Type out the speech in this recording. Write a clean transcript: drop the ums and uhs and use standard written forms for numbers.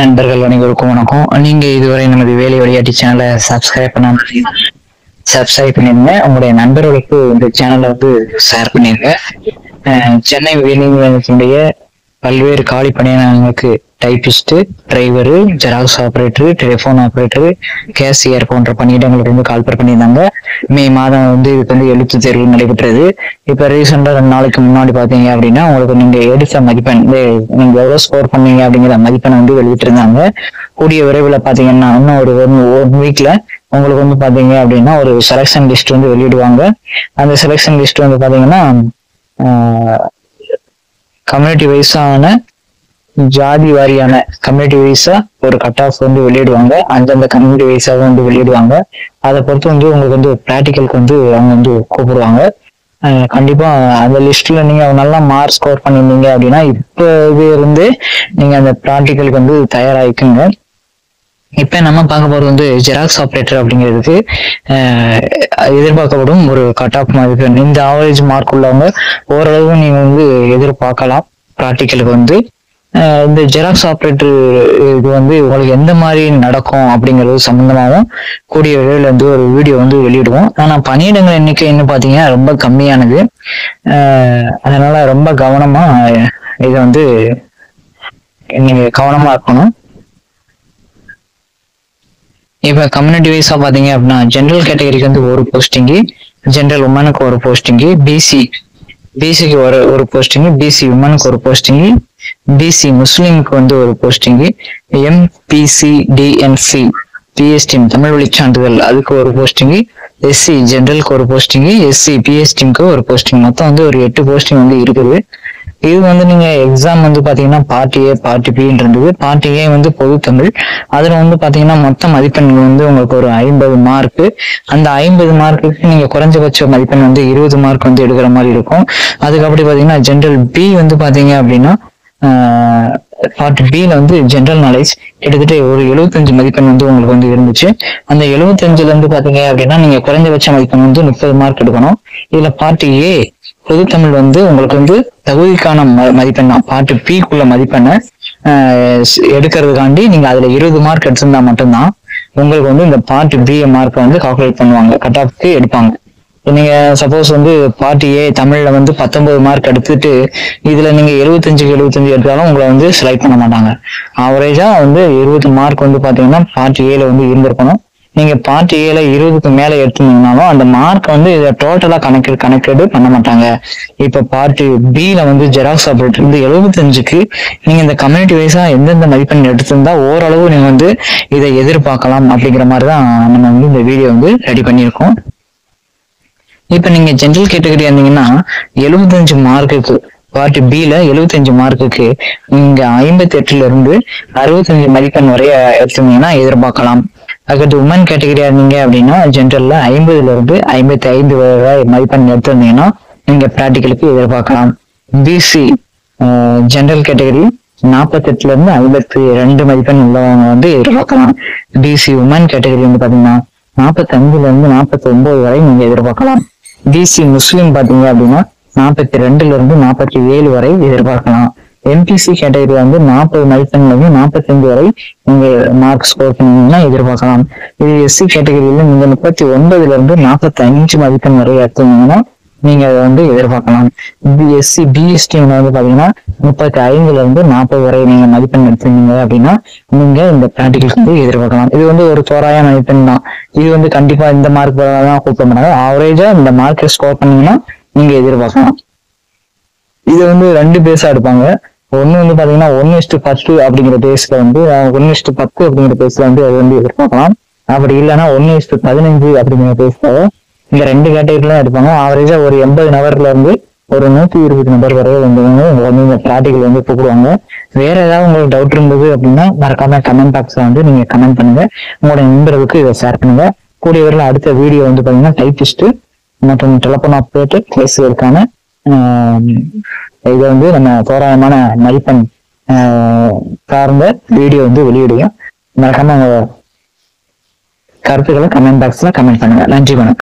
நண்பர்கள் அனைவருக்கும் வணக்கம். நீங்க இதுவரை நமது வேலை விளையாட்டு சேனலை சப்ஸ்கிரைப் பண்ணிருங்க. உங்களுடைய நண்பர்களுக்கு இந்த சேனலை வந்து ஷேர் பண்ணிருங்க. சென்னை உயர்நீதிமன்றத்தினுடைய பல்வேறு காலி பணியாளர்களுக்கு typist, driver, xerox operator, telephone operator, கேசியர் போன்ற பணியிடங்களுக்கு வந்து கால்பர் பண்ணியிருந்தாங்க. மே மாதம் வந்து இதுக்கு வந்து எழுத்து தேர்வு நடைபெற்றது. இப்ப ரீசெண்டா 2 நாளைக்கு முன்னாடி பாத்தீங்க அப்படின்னா உங்களுக்கு நீங்க எடுத்த மதிப்பெண், நீங்க எவ்வளவு ஸ்கோர் பண்ணீங்க அப்படிங்கிற மதிப்பெண் வந்து வெளியிட்டு இருந்தாங்க. கூடிய விரைவில் பாத்தீங்கன்னா இன்னும் ஒரு 1 வீக்ல உங்களுக்கு வந்து பாத்தீங்க அப்படின்னா ஒரு செலக்ஷன் லிஸ்ட் வந்து வெளியிடுவாங்க. அந்த செலக்ஷன் லிஸ்ட் வந்து பாத்தீங்கன்னா கம்யூனிட்டி வைஸான, ஜாதி வாரியான கம்யூனிட்டி வைஸா ஒரு கட் ஆஃப் வந்து வெளியிடுவாங்க. அந்தந்த கம்யூனிட்டி வைஸாக வந்து வெளியிடுவாங்க. அதை பொறுத்து வந்து உங்களுக்கு வந்து ப்ராக்டிக்கலுக்கு வந்து அவங்க வந்து கூப்பிடுவாங்க. கண்டிப்பா அந்த லிஸ்ட்ல நீங்க நல்லா மார்க் ஸ்கோர் பண்ணிருந்தீங்க அப்படின்னா இப்ப இது இருந்து நீங்க அந்த ப்ராக்டிக்கலுக்கு வந்து தயாராகிக்குங்க. இப்ப நம்ம பார்க்க போறது வந்து ஜெராக்ஸ் ஆபரேட்டர் அப்படிங்கிறதுக்கு எதிர்பார்க்கப்படும் ஒரு கட் ஆஃப் மதிப்பெண். இந்த ஆவரேஜ் மார்க் உள்ளவங்க ஓரளவு நீங்க வந்து எதிர்பார்க்கலாம் ப்ராக்டிக்கலுக்கு வந்து. இந்த ஜெராக்ஸ் ஆபரேட்டர் இது வந்து உங்களுக்கு எந்த மாதிரி நடக்கும் அப்படிங்கிறது சம்பந்தமாகவும் கூடிய விரைவில் வந்து ஒரு வீடியோ வந்து வெளியிடுவோம். ஆனா பணியிடங்கள் எண்ணிக்கைன்னு பாத்தீங்கன்னா ரொம்ப கம்மியானது. அதனால ரொம்ப கவனமா இதை வந்து நீங்க கவனமா இருக்கணும். இப்ப கம்யூனிட்டி வைஸா பாத்தீங்க அப்படின்னா ஜென்ரல் கேட்டகரிக்கு வந்து ஒரு போஸ்டிங்கு, ஜென்ரல் உமனுக்கு ஒரு போஸ்டிங்கு, பிசிக்கு ஒரு போஸ்டிங்கு, பிசி உமனுக்கு ஒரு போஸ்டிங்கு, பிசி முஸ்லீமுக்கு வந்து ஒரு போஸ்டிங்கு, MPCDNC பிஎஸ்டிம் தமிழ் வழி சான்றிதழ் அதுக்கு ஒரு போஸ்டிங்கு, எஸ்சி ஜென்ரலுக்கு ஒரு போஸ்டிங்கு, எஸ்சி பிஎஸ்டிம்க்கு ஒரு போஸ்டிங். மொத்தம் வந்து ஒரு 8 போஸ்டிங் வந்து இருக்குது. இது வந்து நீங்க எக்ஸாம் வந்து பாத்தீங்கன்னா பார்ட் ஏ பார்ட் பின்னு இருந்தது. பார்ட் ஏ வந்து பொது தமிழ். அதுல வந்து பாத்தீங்கன்னா மொத்த மதிப்பெண்கள் வந்து உங்களுக்கு ஒரு 50 மார்க். அந்த 50 மார்க்குக்கு நீங்க குறைஞ்சபட்ச மதிப்பெண் வந்து 20 மார்க் வந்து எடுக்கிற மாதிரி இருக்கும். அதுக்கப்புறம் பாத்தீங்கன்னா ஜென்ரல் பி வந்து பாத்தீங்க அப்படின்னா பார்ட் பில வந்து ஜென்ரல் நாலேஜ் கிட்டத்தட்ட ஒரு 75 மதிப்பெண் வந்து உங்களுக்கு வந்து இருந்துச்சு. அந்த 75ல இருந்து பாத்தீங்க அப்படின்னா நீங்க குறைஞ்சபட்ச மதிப்பெண் வந்து 30 மார்க் எடுக்கணும். இதுல பார்ட் ஏ பொது தமிழ் வந்து உங்களுக்கு வந்து தகுதிக்கான மதிப்பெண் தான். பார்ட் பிக்குள்ள மதிப்பெண்ணை எடுக்கிறதுக்காண்டி நீங்க அதுல 20 மார்க் எடுத்திருந்தா மட்டும்தான் உங்களுக்கு வந்து இந்த பார்ட் பி மார்க் வந்து கால்குலேட் பண்ணுவாங்க, கட் ஆஃப்க்கு எடுப்பாங்க. நீங்க சப்போஸ் வந்து பார்ட் ஏ தமிழ்ல வந்து 19 மார்க் எடுத்துட்டு இதுல நீங்க 75க்கு 75 எடுத்தாலும் உங்களை வந்து செலக்ட் பண்ண மாட்டாங்க. ஆவரேஜா வந்து 20 மார்க் வந்து பாத்தீங்கன்னா பார்ட் ஏல வந்து இருந்திருக்கணும். நீங்க பார்ட் ஏல 20க்கு மேல எடுத்துனீங்கனாலும் அந்த மார்க் வந்து இதை டோட்டலா கணக்கெடு பண்ண மாட்டாங்க. இப்ப பார்ட் பில வந்து ஜெராக்ஸ் ஆபரேட்டர் வந்து 75க்கு நீங்க இந்த கம்யூனிட்டி வைஸா எந்தெந்த மதிப்பெண் எடுத்திருந்தா ஓரளவு நீங்க வந்து இதை எதிர்பார்க்கலாம் அப்படிங்கிற மாதிரிதான் நம்ம வந்து இந்த வீடியோ வந்து ரெடி பண்ணியிருக்கோம். இப்ப நீங்க ஜென்ரல் கேட்டகரி இருந்தீங்கன்னா 75 மார்க்குக்கு பார்ட் பில 75 மார்க்குக்கு நீங்க 58ல இருந்து 65 மதிப்பெண் வரை எடுத்தீங்கன்னா எதிர்பார்க்கலாம். அதுக்கடுத்து உமன் கேட்டகரியா இருந்தீங்க அப்படின்னா ஜென்ரல்ல 50ல இருந்து 55 வரை மதிப்பெண் எடுத்திருந்தீங்கன்னா நீங்க பிராக்டிகலுக்கு எதிர்பார்க்கலாம். பிசி ஜென்ரல் கேட்டகரி 48ல இருந்து 52 மதிப்பெண் உள்ளவங்க வந்து எதிர்பார்க்கலாம். பிசி உமன் கேட்டகரி வந்து பாத்தீங்கன்னா 45ல இருந்து 49 வரை நீங்க எதிர்பார்க்கலாம். பிசி முஸ்லீம் பாத்தீங்க அப்படின்னா 42ல இருந்து 47 வரை எதிர்பார்க்கலாம். எம்பிசி கேட்டகரி வந்து 40 மதிப்பெண்ல இருந்து 45 வரை நீங்க மார்க் ஸ்கோர் பண்ணீங்கன்னா எதிர்பார்க்கலாம். இது எஸ்சி கேட்டகரியில நீங்க 39ல இருந்து 45 மதிப்பெண் வரை எடுத்தீங்கன்னா நீங்க அதை வந்து எதிர்பார்க்கலாம். எஸ்சி பிஎஸ்டி வந்து பாத்தீங்கன்னா 35ல இருந்து 40 வரை நீங்க மதிப்பெண் எடுத்தீங்க அப்படின்னா நீங்க இந்த பிராக்டிகலுக்கு வந்து எதிர்பார்க்கலாம். இது வந்து ஒரு தோராய மதிப்பெண் தான். இது வந்து கண்டிப்பா இந்த மார்க் தான் கூப்பிட மாட்டாங்க. ஆவரேஜா இந்த மார்க்கை ஸ்கோர் பண்ணீங்கன்னா நீங்க எதிர்பார்க்கலாம். இது வந்து 2 பேஸா எடுப்பாங்க. ஒண்ணு வந்து பாத்தீங்கன்னா 1:10 அப்படிங்கிற பேஸ்ல வந்து 1:10 அப்படிங்கிற பேஸ்ல வந்து அது வந்து எதிர்பார்க்கலாம். அப்படி இல்லைன்னா 1:15 அப்படிங்கிற பேஸ்ல இந்த 2 கேட்டகரில எடுப்பாங்க. ஆவரேஜா ஒரு 80 நபர்ல இருந்து ஒரு 120 நபர் வரை வந்து இந்த பிராக்டிகல் வந்து கூப்பிடுவாங்க. வேற ஏதாவது உங்களுக்கு டவுட் இருந்தது அப்படின்னா மறக்காம கமெண்ட் பாக்ஸ்ல வந்து நீங்க கமெண்ட் பண்ணுங்க. உங்களோட நண்பர்களுக்கு இதை ஷேர் பண்ணுங்க. கூடிய வரையில் அடுத்த வீடியோ வந்து பாத்தீங்கன்னா டைபிஸ்ட் மற்றும் டெலிபோன் ஆபரேட்டர் கேஸுகளுக்கான இதை வந்து நம்ம தோராயமான மதிப்பெண் சார்ந்த வீடியோ வந்து வெளியிடுவோம். மறக்காம உங்க கருத்துக்களை கமெண்ட் பாக்ஸ்ல கமெண்ட் பண்ணுங்க. நன்றி, வணக்கம்.